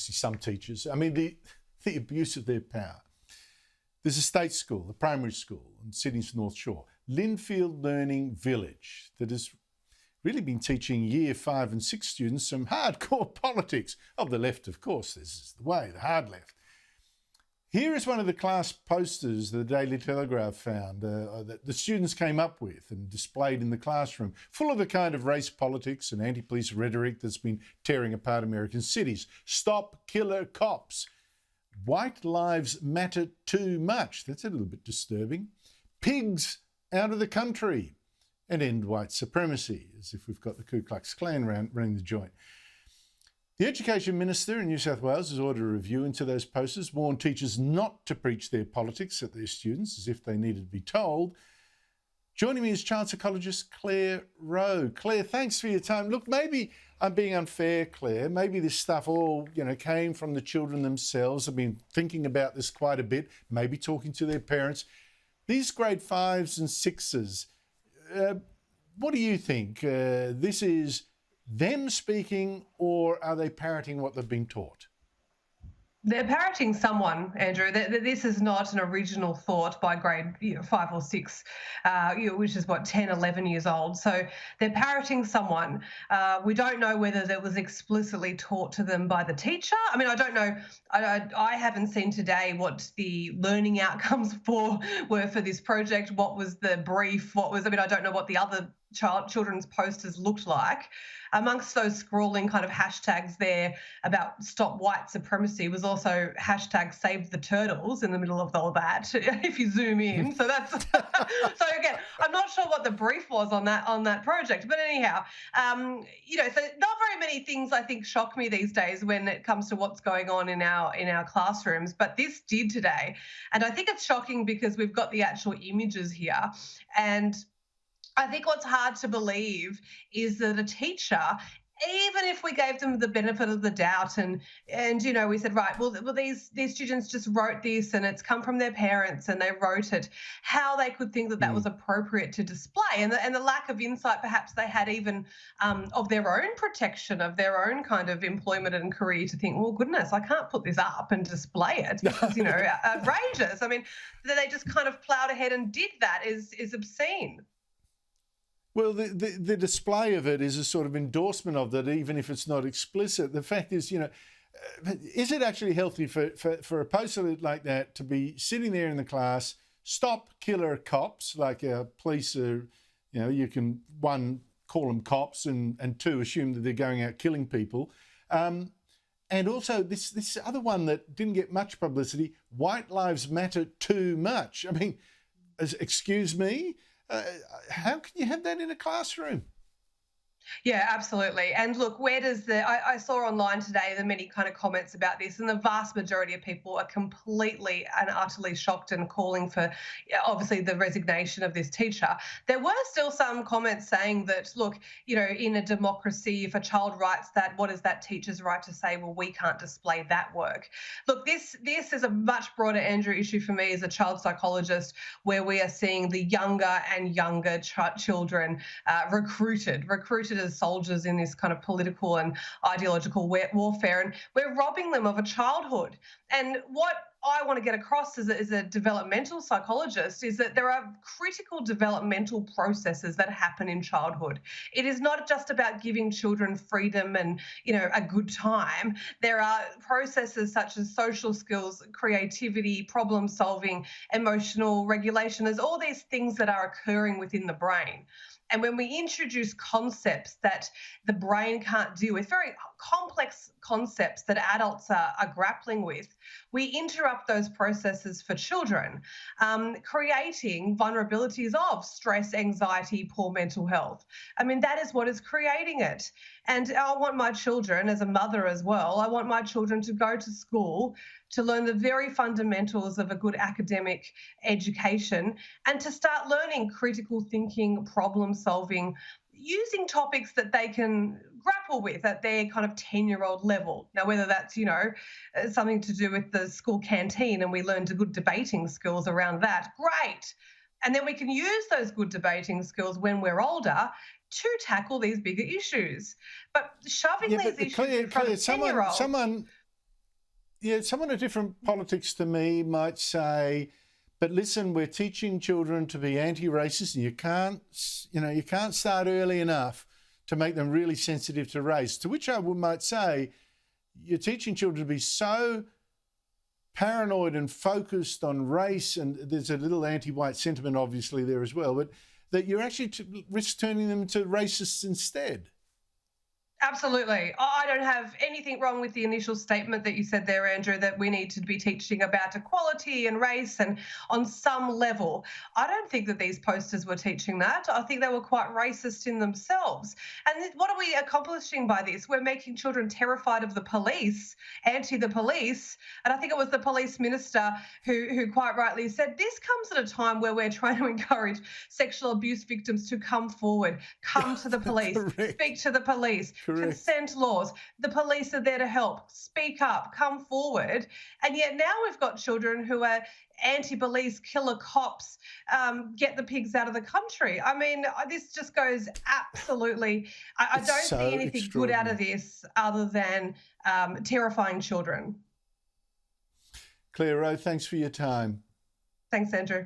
obviously some teachers, I mean, the abuse of their power. There's a state school, a primary school in Sydney's North Shore, Linfield Learning Village, that has really been teaching year 5 and 6 students some hardcore politics of the left, of course. This is the way, the hard left. Here is one of the class posters the Daily Telegraph found that the students came up with and displayed in the classroom, full of the kind of race politics and anti-police rhetoric that's been tearing apart American cities. Stop killer cops. White lives matter too much. That's a little bit disturbing. Pigs out of the country. And end white supremacy, as if we've got the Ku Klux Klan running the joint. The Education Minister in New South Wales has ordered a review into those posters, warned teachers not to preach their politics at their students as if they needed to be told. Joining me is child psychologist Clare Rowe. Clare, thanks for your time. Look, maybe I'm being unfair, Clare. Maybe this stuff all, came from the children themselves. I've been thinking about this quite a bit, maybe talking to their parents. These grade 5s and 6s, what do you think? This is them speaking, or are they parroting what they've been taught? They're parroting someone, Andrew. This is not an original thought by grade 5 or 6, which is 10, 11 years old. So they're parroting someone. We don't know whether that was explicitly taught to them by the teacher. I mean, I don't know. I haven't seen today what the learning outcomes were for this project. What was the brief? I don't know what the other children's posters looked like. Amongst those scrawling kind of hashtags there about stop white supremacy was also hashtag save the turtles in the middle of all that, if you zoom in. So that's so again, I'm not sure what the brief was on that project, but anyhow, so not very many things I think shock me these days when it comes to what's going on in our classrooms, but this did today. And I think it's shocking because we've got the actual images here, and I think what's hard to believe is that a teacher, even if we gave them the benefit of the doubt and we said, right, well these students just wrote this and it's come from their parents and they wrote it, how they could think that was appropriate to display, and the lack of insight perhaps they had even of their own protection, of their own kind of employment and career, to think, well, goodness, I can't put this up and display it because, outrageous. I mean, they just kind of ploughed ahead and did that is obscene. Well, the display of it is a sort of endorsement of that, even if it's not explicit. The fact is, is it actually healthy for a poster like that to be sitting there in the class, stop killer cops, like police are, you can, 1, call them cops, and 2, assume that they're going out killing people. And also this other one that didn't get much publicity, white lives matter too much. I mean, excuse me? How can you have that in a classroom? Yeah, absolutely. And look, where does I saw online today the many kind of comments about this, and the vast majority of people are completely and utterly shocked and calling for, obviously, the resignation of this teacher. There were still some comments saying that, look, in a democracy, if a child writes that, what is that teacher's right to say, well, we can't display that work? Look, this is a much broader, Andrew, issue for me as a child psychologist, where we are seeing the younger and younger children recruited as soldiers in this kind of political and ideological warfare, and we're robbing them of a childhood. And what I want to get across as a developmental psychologist is that there are critical developmental processes that happen in childhood. It is not just about giving children freedom and, a good time. There are processes such as social skills, creativity, problem solving, emotional regulation. There's all these things that are occurring within the brain. And when we introduce concepts that the brain can't deal with, very complex concepts that adults are grappling with, we interrupt those processes for children, creating vulnerabilities of stress, anxiety, poor mental health. I mean, that is what is creating it. And I want my children, as a mother as well, I want my children to go to school to learn the very fundamentals of a good academic education and to start learning critical thinking, problem solving, using topics that they can grapple with at their kind of 10-year-old level. Now, whether that's, something to do with the school canteen and we learned good debating skills around that, great. And then we can use those good debating skills when we're older to tackle these bigger issues. But shoving these issues in front of 10-year-olds... someone of different politics to me might say, but listen, we're teaching children to be anti-racist, and you can't start early enough to make them really sensitive to race. To which I might say, you're teaching children to be so paranoid and focused on race, and there's a little anti-white sentiment obviously there as well, but that you're actually risk turning them to racists instead. Absolutely. I don't have anything wrong with the initial statement that you said there, Andrew, that we need to be teaching about equality and race and on some level. I don't think that these posters were teaching that. I think they were quite racist in themselves. And what are we accomplishing by this? We're making children terrified of the police, anti the police. And I think it was the police minister who quite rightly said, this comes at a time where we're trying to encourage sexual abuse victims to come forward, come to the police, speak to the police. Consent laws. The police are there to help. Speak up, come forward. And yet now we've got children who are anti-police, killer cops, get the pigs out of the country. I mean, this just goes absolutely... I don't see anything good out of this other than terrifying children. Clare Rowe, thanks for your time. Thanks, Andrew.